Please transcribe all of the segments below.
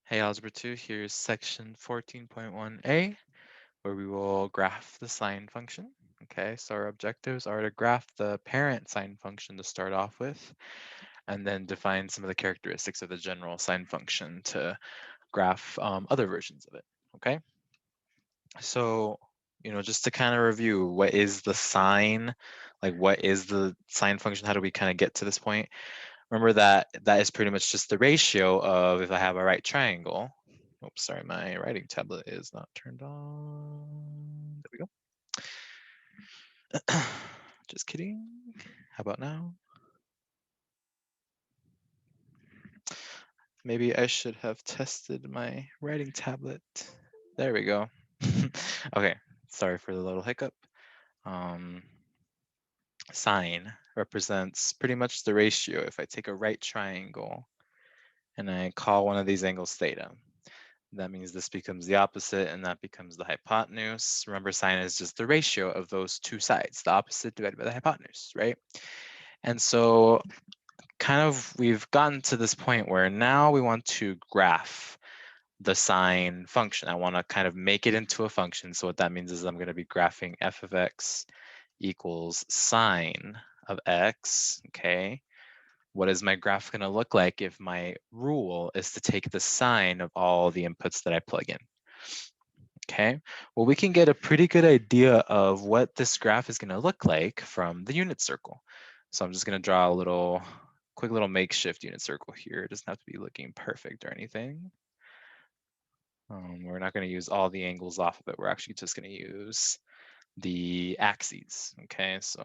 Hey, Algebra 2, here's section 14.1a, where we will graph the sine function. Okay, so our objectives are to graph the parent sine function to start off with, and then define some of the characteristics of the general sine function to graph other versions of it. Okay, so just to kind of review, what is the sine? Like, what is the sine function? How do we kind of get to this point? Remember that is pretty much just the ratio of if I have a right triangle. Oops, sorry, my writing tablet is not turned on. There we go. Just kidding. How about now? Maybe I should have tested my writing tablet. There we go. Okay, sorry for the little hiccup. Sine represents pretty much the ratio. If I take a right triangle and I call one of these angles theta, that means this becomes the opposite and that becomes the hypotenuse. Remember, sine is just the ratio of those two sides, the opposite divided by the hypotenuse, right? And so kind of we've gotten to this point where now we want to graph the sine function. I want to kind of make it into a function. So what that means is I'm going to be graphing f of x equals sine of x, okay? What is my graph going to look like if my rule is to take the sine of all the inputs that I plug in? Okay, well, we can get a pretty good idea of what this graph is going to look like from the unit circle. So I'm just going to draw a quick little makeshift unit circle here. It doesn't have to be looking perfect or anything. We're not going to use all the angles off of it. We're actually just going to use the axes. Okay, so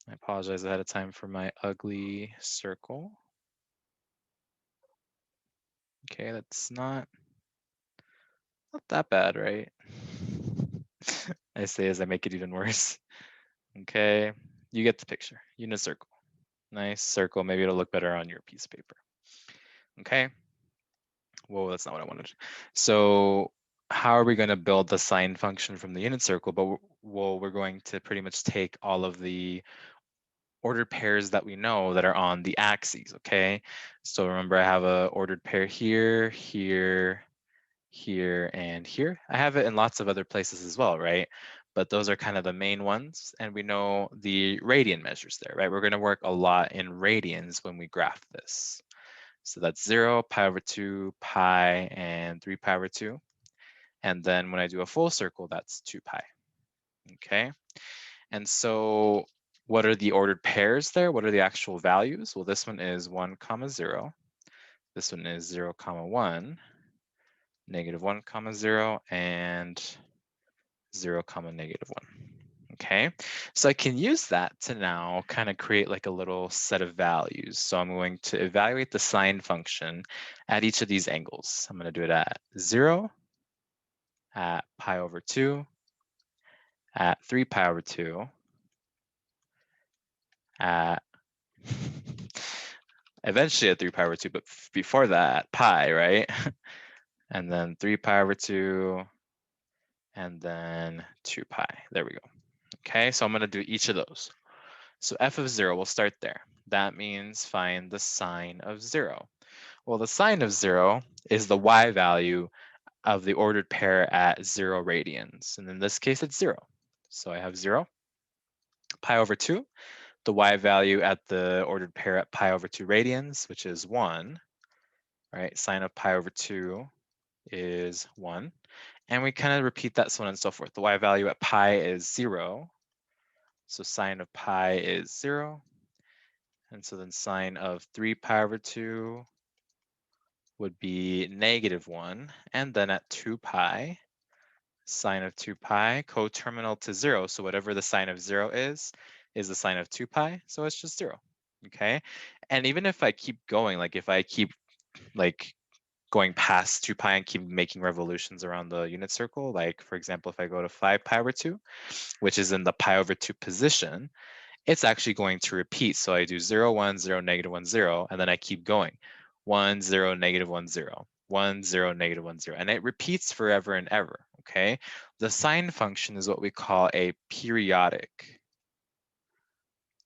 I apologize ahead of time for my ugly circle. Okay, that's not that bad, right? I say as I make it even worse. Okay, you get the picture. Unit circle. Nice circle. Maybe it'll look better on your piece of paper. Okay. Whoa, that's not what I wanted. So how are we going to build the sine function from the unit circle? But we're going to pretty much take all of the ordered pairs that we know that are on the axes, okay? So remember, I have a ordered pair here, here, here, and here. I have it in lots of other places as well, right? But those are kind of the main ones, and we know the radian measures there, right? We're going to work a lot in radians when we graph this. So that's 0, pi over 2, pi, and 3 pi over 2. And then when I do a full circle, that's 2 pi, okay? And so what are the ordered pairs there? What are the actual values? Well, this one is 1, 0. This one is 0, 1, negative 1, 0, and 0, negative 1. Okay, so I can use that to now kind of create like a little set of values. So I'm going to evaluate the sine function at each of these angles. I'm going to do it at 0, at pi over 2, at 3 pi over 2, at eventually at 3 pi over 2, but before that, pi, right? And then 3 pi over 2, and then 2 pi. There we go. Okay, so I'm going to do each of those. So f of 0, we'll start there. That means find the sine of 0. Well, the sine of 0 is the y value of the ordered pair at 0 radians. And in this case, it's 0. So I have 0. Pi over 2, the y value at the ordered pair at pi over 2 radians, which is 1. Right, sine of pi over 2 is 1. And we kind of repeat that so on and so forth. The y value at pi is 0. So sine of pi is 0. And so then sine of 3 pi over 2 would be negative 1. And then at 2 pi, sine of 2 pi, coterminal to 0. So whatever the sine of 0 is the sine of 2 pi. So it's just 0. Okay. And even if I keep going, like if I keep like going past 2 pi and keep making revolutions around the unit circle, like for example, if I go to 5 pi over 2, which is in the pi over 2 position, it's actually going to repeat. So I do 0, 1, 0, negative 1, 0, and then I keep going. 1, 0, negative 1, 0, 1, 0, negative 1, 0, and it repeats forever and ever, okay? The sine function is what we call a periodic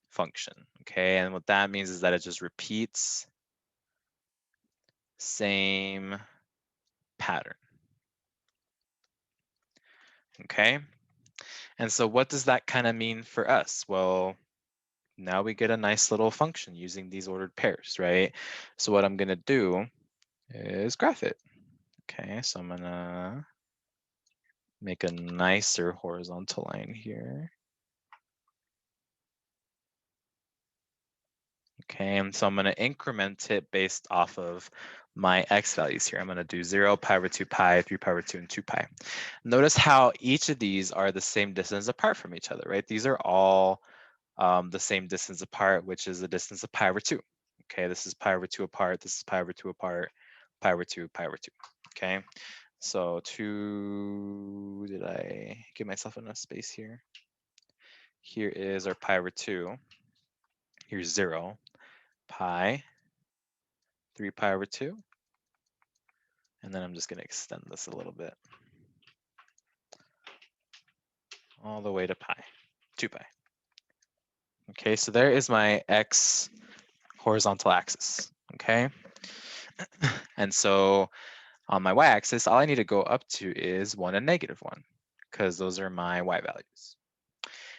function, okay? And what that means is that it just repeats same pattern. Okay, and so what does that kind of mean for us? Well, now we get a nice little function using these ordered pairs, right? So what I'm gonna do is graph it. Okay, so I'm gonna make a nicer horizontal line here. Okay, and so I'm going to increment it based off of my x values here. I'm going to do 0, pi over 2 pi, 3 pi over 2, and 2 pi. Notice how each of these are the same distance apart from each other, right? These are all the same distance apart, which is the distance of pi over 2. Okay, this is pi over 2 apart, this is pi over 2 apart, pi over 2, pi over 2. Okay, so did I give myself enough space here? Here is our pi over 2. Here's 0, pi, 3 pi over 2. And then I'm just going to extend this a little bit. All the way to pi, 2 pi. Okay, so there is my x horizontal axis, okay? And so on my y-axis, all I need to go up to is 1 and -1, because those are my y values.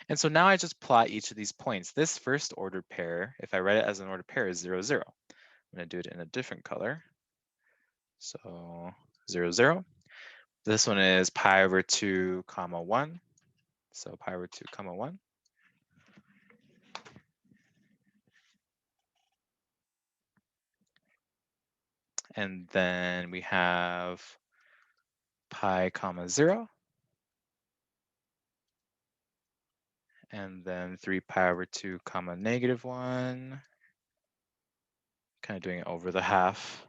And so now I just plot each of these points. This first ordered pair, if I write it as an ordered pair, is 0, 0. I'm going to do it in a different color. So 0, 0. This one is pi over 2, comma 1. So pi over 2, comma 1. And then we have pi comma 0. And then 3 pi over 2 comma -1. Kind of doing it over the half.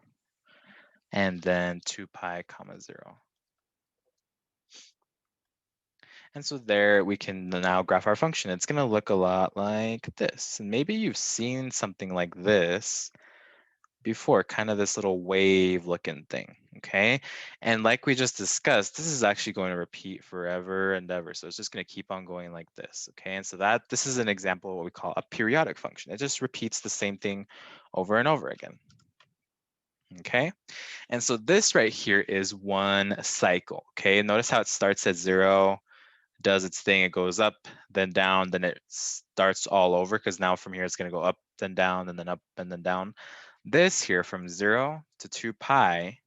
And then 2 pi comma 0. And so there we can now graph our function. It's going to look a lot like this. And maybe you've seen something like this before, kind of this little wave looking thing, okay? And like we just discussed, this is actually going to repeat forever and ever. So it's just going to keep on going like this, okay? And so this is an example of what we call a periodic function. It just repeats the same thing over and over again, okay? And so this right here is one cycle, okay? Notice how it starts at 0, does its thing, it goes up, then down, then it starts all over, because now from here it's going to go up, then down, and then up, and then down. This here from 0 to 2 pi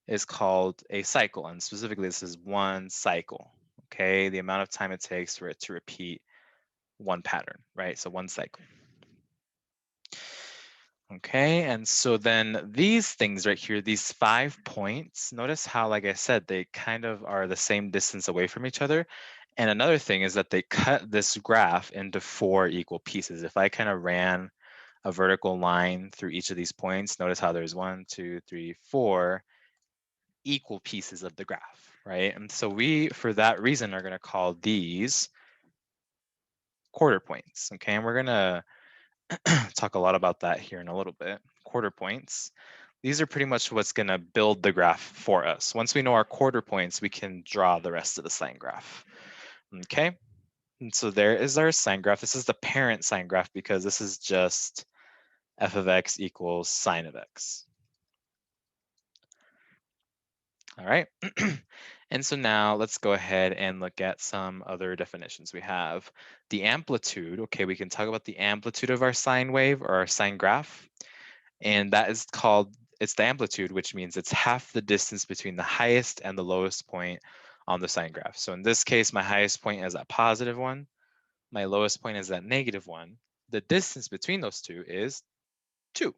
is called a cycle, and specifically this is one cycle, okay? The amount of time it takes for it to repeat one pattern, right? So one cycle. Okay, and so then these things right here, these 5 points, notice how, like I said, they kind of are the same distance away from each other. And another thing is that they cut this graph into 4 equal pieces. If I kind of ran a vertical line through each of these points, notice how there's 1, 2, 3, 4 equal pieces of the graph, right? And so we, for that reason, are going to call these quarter points, okay? And we're going to talk a lot about that here in a little bit. Quarter points. These are pretty much what's going to build the graph for us. Once we know our quarter points, we can draw the rest of the sine graph. Okay, and so there is our sine graph. This is the parent sine graph because this is just f of x equals sine of x. All right, and so now let's go ahead and look at some other definitions. We have the amplitude. Okay, we can talk about the amplitude of our sine wave or our sine graph. And that is called, it's the amplitude, which means it's half the distance between the highest and the lowest point on the sine graph. So in this case, my highest point is at +1. My lowest point is at -1. The distance between those two is 2,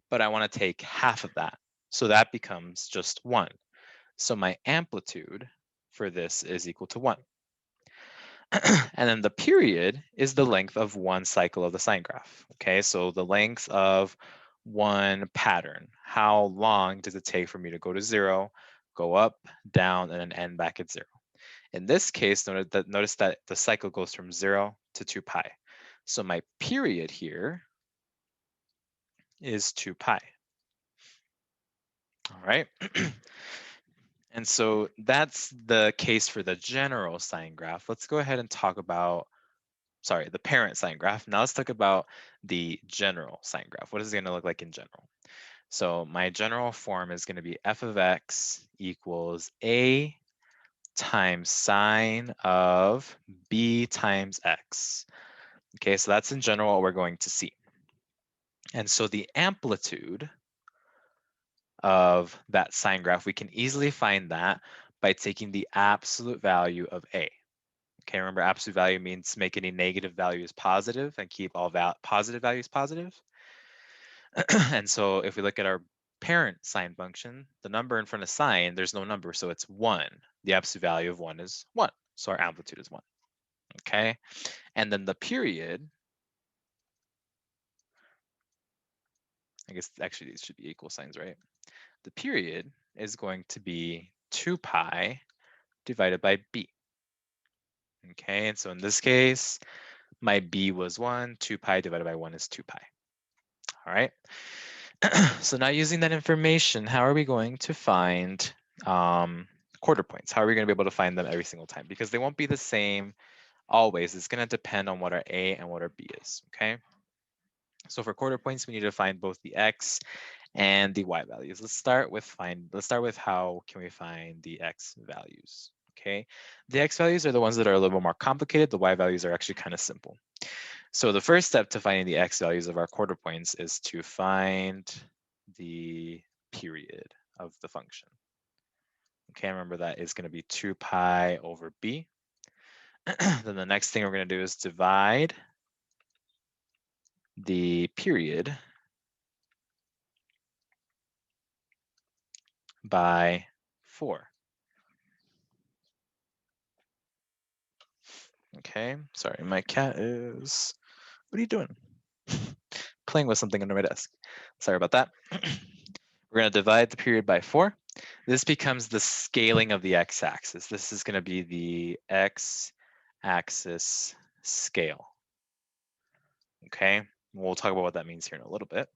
but I want to take half of that. So that becomes just 1. So my amplitude for this is equal to 1. And then the period is the length of one cycle of the sine graph. Okay, so the length of one pattern. How long does it take for me to go to 0, go up, down, and then end back at 0? In this case, notice that the cycle goes from 0 to 2 pi. So my period here is 2 pi. All right. And so that's the case for the general sine graph. Let's go ahead and talk about, sorry, the parent sine graph. Now let's talk about the general sine graph. What is it going to look like in general? So my general form is going to be f of x equals a times sine of b times x. Okay, so that's in general what we're going to see. And so the amplitude of that sine graph, we can easily find that by taking the absolute value of a. Okay, remember absolute value means make any negative values positive and keep all positive values positive. And so if we look at our parent sine function, the number in front of sine, there's no number, so it's 1. The absolute value of 1 is 1, so our amplitude is 1. Okay, and then the period, I guess actually these should be equal signs, right? The period is going to be 2 pi divided by b. Okay, and so in this case, my b was 1, 2 pi divided by 1 is 2 pi. All right, so now using that information, how are we going to find quarter points? How are we going to be able to find them every single time? Because they won't be the same always. It's going to depend on what our a and what our b is, okay? So for quarter points, we need to find both the x and the y values. Let's start with how can we find the x values, okay? The x values are the ones that are a little bit more complicated. The y values are actually kind of simple. So the first step to finding the x values of our quarter points is to find the period of the function. Okay, remember that is going to be 2 pi over b. Then the next thing we're going to do is divide the period by 4. Okay, sorry, my cat is, what are you doing? Playing with something under my desk. Sorry about that. We're going to divide the period by 4. This becomes the scaling of the x-axis. This is going to be the x-axis scale. Okay, we'll talk about what that means here in a little bit.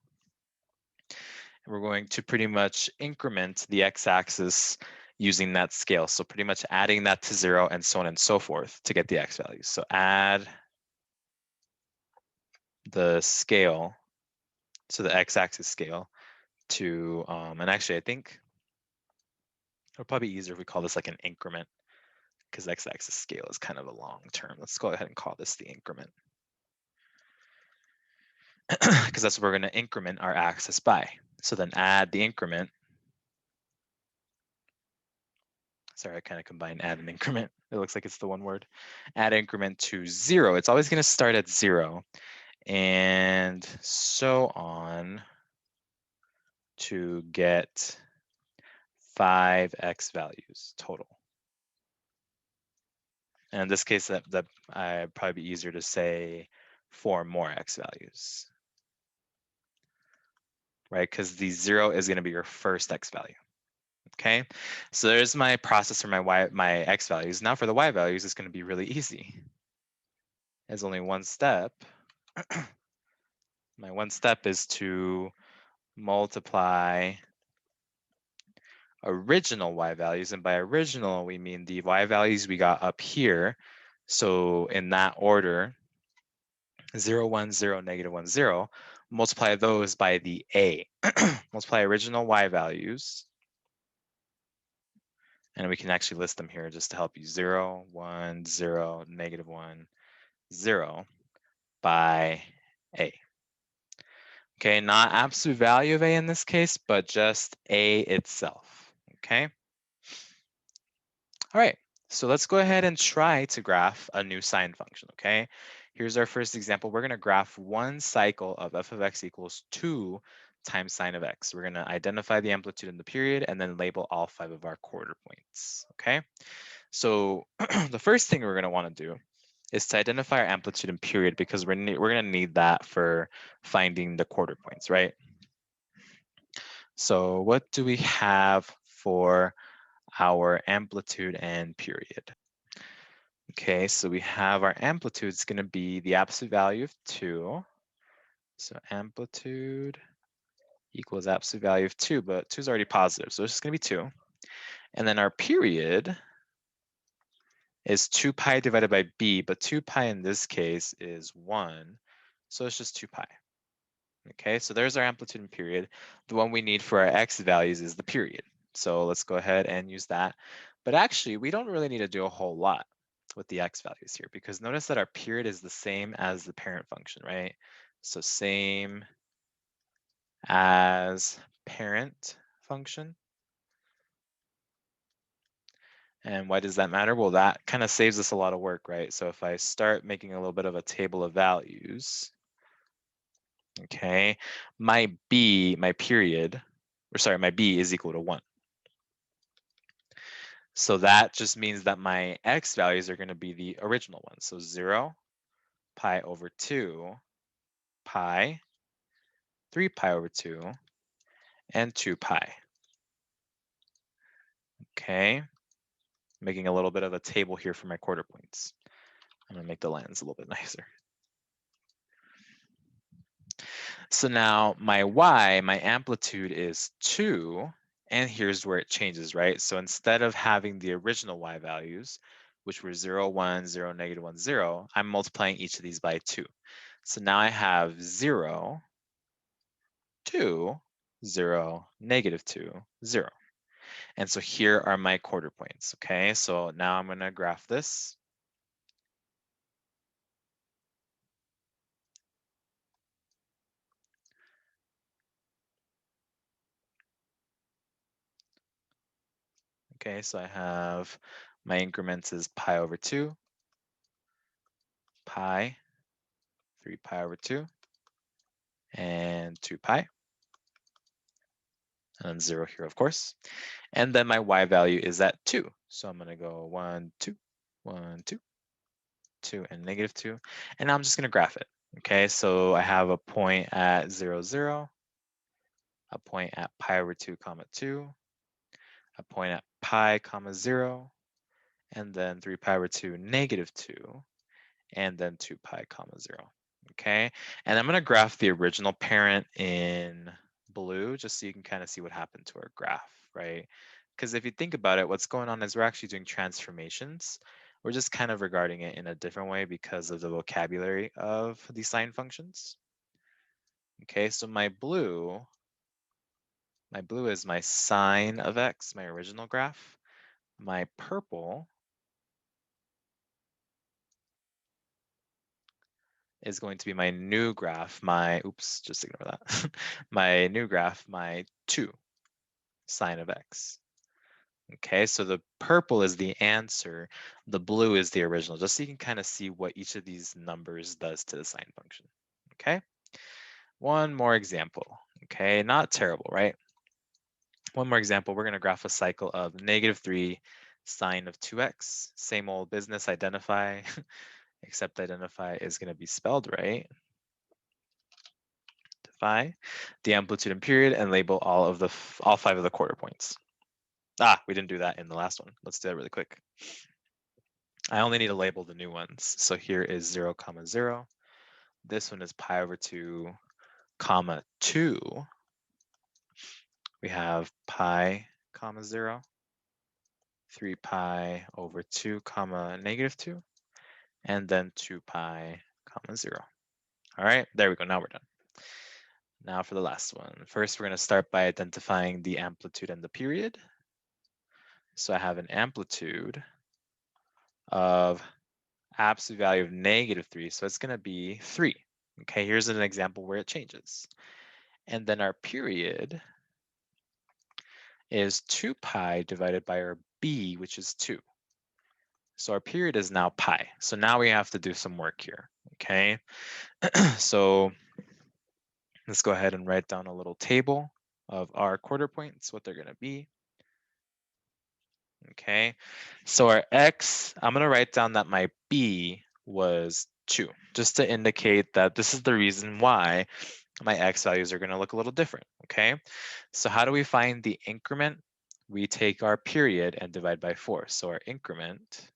We're going to pretty much increment the x-axis using that scale. So pretty much adding that to 0 and so on and so forth to get the x values. So add the scale, so the x-axis scale to, and actually I think it'll probably be easier if we call this like an increment, because x-axis scale is kind of a long term. Let's go ahead and call this the increment. Because that's what we're going to increment our axis by. So then add the increment. Sorry, I kind of combined add and increment. It looks like it's the one word. Add increment to 0. It's always going to start at 0. And so on to get 5x values total. And in this case, that probably be easier to say 4 more x values, right? Because the 0 is going to be your first x value. Okay, so there's my process for my x values. Now for the y values, it's going to be really easy. There's only one step. My one step is to multiply original y values, and by original we mean the y values we got up here. So in that order, 0, 1, 0, negative 1, 0, multiply those by the a. Multiply original y values, and we can actually list them here just to help you. 0, 1, 0, negative 1, 0 by a. Okay, not absolute value of a in this case, but just a itself. Okay. All right, so let's go ahead and try to graph a new sine function, okay? Here's our first example. We're gonna graph one cycle of f of x equals 2 times sine of x. We're gonna identify the amplitude in the period and then label all 5 of our quarter points, okay? So the first thing we're gonna wanna do is to identify our amplitude and period, because we're gonna need that for finding the quarter points, right? So what do we have for our amplitude and period? Okay, so we have our amplitude is going to be the absolute value of 2. So amplitude equals absolute value of 2, but 2 is already positive, so it's just going to be 2. And then our period is 2 pi divided by b, but 2 pi in this case is 1, so it's just 2 pi. Okay, so there's our amplitude and period. The one we need for our x values is the period. So let's go ahead and use that. But actually, we don't really need to do a whole lot with the x values here, because notice that our period is the same as the parent function, right? So same as parent function. And why does that matter? Well, that kind of saves us a lot of work, right? So if I start making a little bit of a table of values, okay, my b, my period, or sorry, my b is equal to 1. So that just means that my x values are going to be the original ones. So 0, pi over 2, pi, 3 pi over 2, and 2 pi. Okay, making a little bit of a table here for my quarter points. I'm going to make the lines a little bit nicer. So now my y, my amplitude is 2, and here's where it changes, right? So instead of having the original y values, which were 0, 1, 0, negative 1, 0, I'm multiplying each of these by 2. So now I have 0, 2, 0, negative 2, 0. And so here are my quarter points, okay? So now I'm gonna graph this. Okay, so I have my increments is pi over 2, pi, 3 pi over 2, and 2 pi. And then 0 here, of course. And then my y value is at 2. So I'm going to go 1, 2, 1, 2, 2, and negative 2. And now I'm just going to graph it. Okay, so I have a point at 0, 0, a point at pi over 2, comma 2, a point at pi, comma 0, and then 3 pi over 2, negative 2, and then 2 pi, comma 0. Okay, and I'm going to graph the original parent in blue just so you can kind of see what happened to our graph, right? Because if you think about it, what's going on is we're actually doing transformations. We're just kind of regarding it in a different way because of the vocabulary of the sine functions. Okay, so my blue is my sine of x, my original graph. My purple is going to be my new graph, my, oops, just ignore that. My new graph, my 2 sine of x. Okay, so the purple is the answer, the blue is the original, just so you can kind of see what each of these numbers does to the sine function. Okay, one more example. Okay, not terrible, right? One more example, we're going to graph a cycle of negative 3 sine of 2x. Same old business, identify, except identify is going to be spelled right. Identify the amplitude and period and label all 5 of the quarter points. Ah, we didn't do that in the last one. Let's do that really quick. I only need to label the new ones. So here is 0, comma 0. This one is pi over 2, comma 2. We have pi, comma 0. 3 pi over 2, comma negative 2. And then 2 pi, comma 0. All right, there we go. Now we're done. Now for the last one. First, we're going to start by identifying the amplitude and the period. So I have an amplitude of absolute value of negative 3. So it's going to be 3. Okay, here's an example where it changes. And then our period is 2 pi divided by our b, which is 2. So our period is now pi. So now we have to do some work here, okay? So let's go ahead and write down a little table of our quarter points, what they're going to be. Okay, so our x, I'm going to write down that my b was 2, just to indicate that this is the reason why my x values are going to look a little different, okay? So how do we find the increment? We take our period and divide by 4. So our increment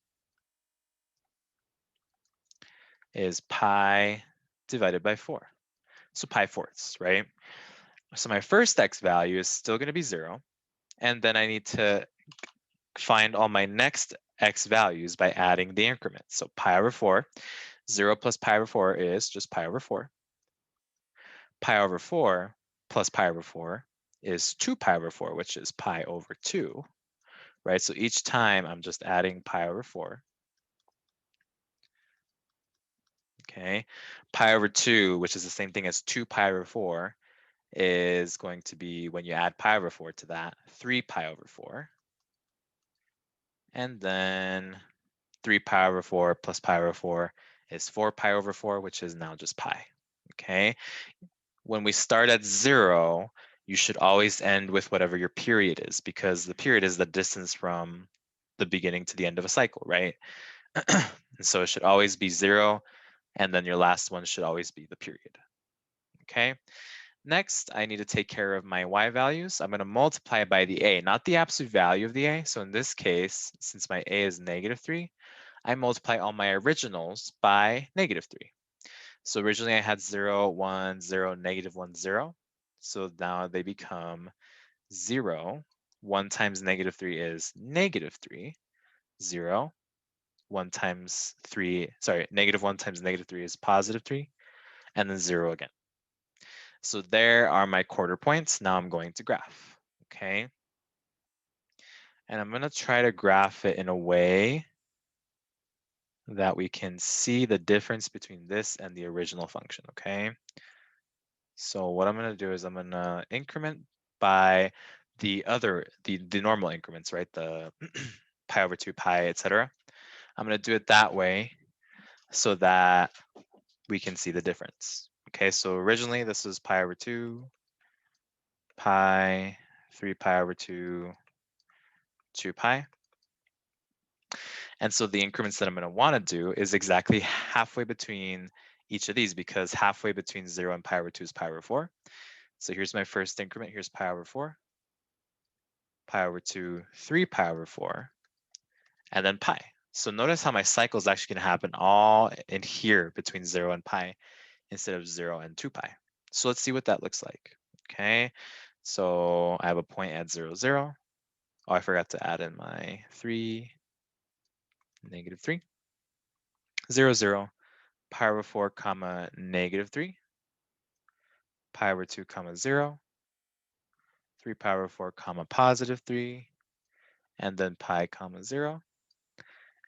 is pi divided by 4. So pi fourths, right? So my first x value is still going to be 0. And then I need to find all my next x values by adding the increment. So pi over 4, 0 plus pi over 4 is just pi over 4. pi over 4 plus pi over 4 is 2 pi over 4, which is pi over 2, right? So each time I'm just adding pi over 4. Okay, pi over 2, which is the same thing as 2 pi over 4, is going to be, when you add pi over 4 to that, 3 pi over 4. And then 3 pi over 4 plus pi over 4 is 4 pi over 4, which is now just pi. Okay, when we start at 0, you should always end with whatever your period is, because the period is the distance from the beginning to the end of a cycle, right? And so it should always be 0, and then your last one should always be the period. Okay, next I need to take care of my y values. I'm going to multiply by the a, not the absolute value of the a. So in this case, since my a is -3, I multiply all my originals by -3. So originally I had 0, 1, 0, -1, 0. So now they become 0. 1 times -3 is -3. 0. 1 times 3, sorry, -1 times -3 is +3. And then 0 again. So there are my quarter points. Now I'm going to graph, okay? And I'm going to try to graph it in a way that we can see the difference between this and the original function, okay? So what I'm going to do is I'm going to increment by the normal increments, right? The pi over 2 pi, etc. I'm going to do it that way so that we can see the difference. Okay, so originally this was pi over 2 pi, 3 pi over 2, 2 pi. And so the increments that I'm going to want to do is exactly halfway between each of these, because halfway between 0 and pi over 2 is pi over 4. So here's my first increment. Here's pi over 4, pi over 2, 3 pi over 4, and then pi. So notice how my cycle is actually going to happen all in here between 0 and pi instead of 0 and 2 pi. So let's see what that looks like. Okay, so I have a point at 0, 0. Oh, I forgot to add in my 3, -3, 0, 0, pi over 4, comma, -3, pi over 2, comma, 0, 3 pi over 4, comma, +3, and then pi, comma, 0.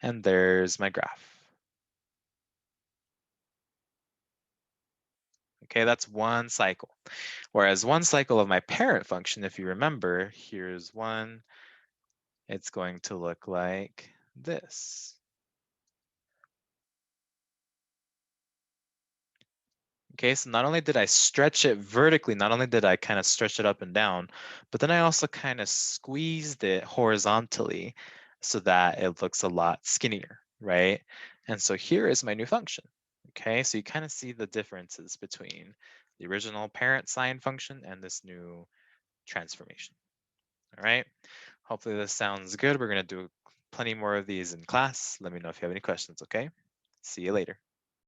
And there's my graph. Okay, that's one cycle. Whereas one cycle of my parent function, if you remember, here's one, it's going to look like this. Okay, so not only did I stretch it vertically, not only did I kind of stretch it up and down, but then I also kind of squeezed it horizontally so that it looks a lot skinnier, right? And so here is my new function. Okay, so you kind of see the differences between the original parent sine function and this new transformation. All right, hopefully this sounds good. We're going to do plenty more of these in class. Let me know if you have any questions, okay? See you later.